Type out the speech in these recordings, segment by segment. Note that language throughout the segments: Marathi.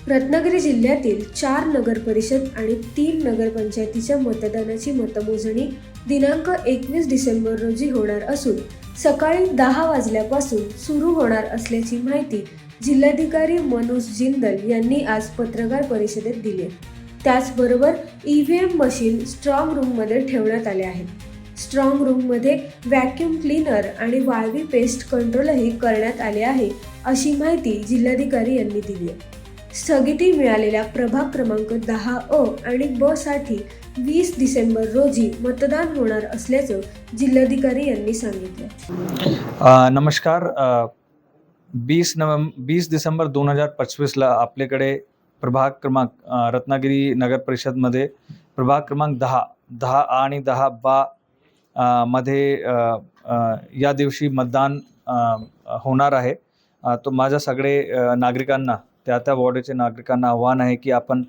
रत्नागिरी जिल्ह्यातील 4 नगरपरिषद आणि 3 नगरपंचायतीच्या मतदानाची मतमोजणी दिनांक 21 डिसेंबर रोजी होणार असून सकाळी 10 वाजल्यापासून सुरू होणार असल्याची माहिती जिल्हाधिकारी मनोज जिंदल यांनी आज पत्रकार परिषदेत दिली. त्याचबरोबर EVM मशीन स्ट्रॉंग रूममध्ये ठेवण्यात आले आहेत. स्ट्रॉंग रूममध्ये व्हॅक्यूम क्लीनर आणि वाळवी पेस्ट कंट्रोलही करण्यात आले आहे, अशी माहिती जिल्हाधिकारी यांनी दिली आहे. स्थगिती मिळालेल्या प्रभाग क्रमांक 10A आणि B साठी 20 डिसेंबर रोजी मतदान होणार असल्याचं जिल्हाधिकारी यांनी सांगितलं. नमस्कार. 20 डिसेंबर 2025ला आपल्याकडे प्रभाग क्रमांक रत्नागिरी नगर परिषदमध्ये प्रभाग क्रमांक 10 आणि 10B मध्ये या दिवशी मतदान होणार आहे. तो माझ्या सगळे नागरिकांना त्या वॉर्डाचे नागरिकांना आव्हान आहे की आपण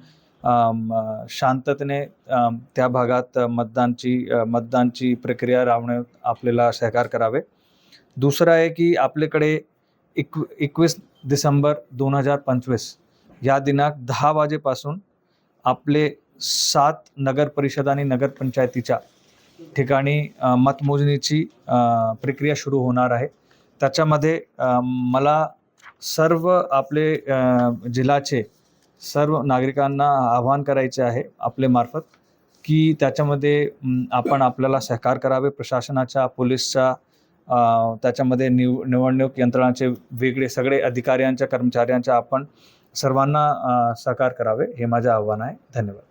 शांततेने त्या भागात मतदानची प्रक्रिया राबवण्यात आपल्याला सहकार्य करावे. दुसरं आहे की आपल्याकडे 21 डिसेंबर 2025 या दिनांक 10 वाजेपासून आपले 7 नगर परिषद आणि नगरपंचायतीच्या ठिकाणी मतमोजणीची प्रक्रिया सुरू होणार आहे. त्याच्यामध्ये मला सर्व आपले जिल्ह्याचे सर्व नागरिकांना आवाहन करायचे आहे आपले मार्फत की त्याच्यामध्ये आपण आपल्याला सहकार्य करावे. प्रशासनाच्या, पोलीसच्या, त्याच्यामध्ये निवडणूक यंत्रणाचे वेगळे सगळे अधिकाऱ्यांच्या, कर्मचाऱ्यांच्या आपण सर्वांना सहकार्य करावे, हे माझे आव्हान आहे. धन्यवाद.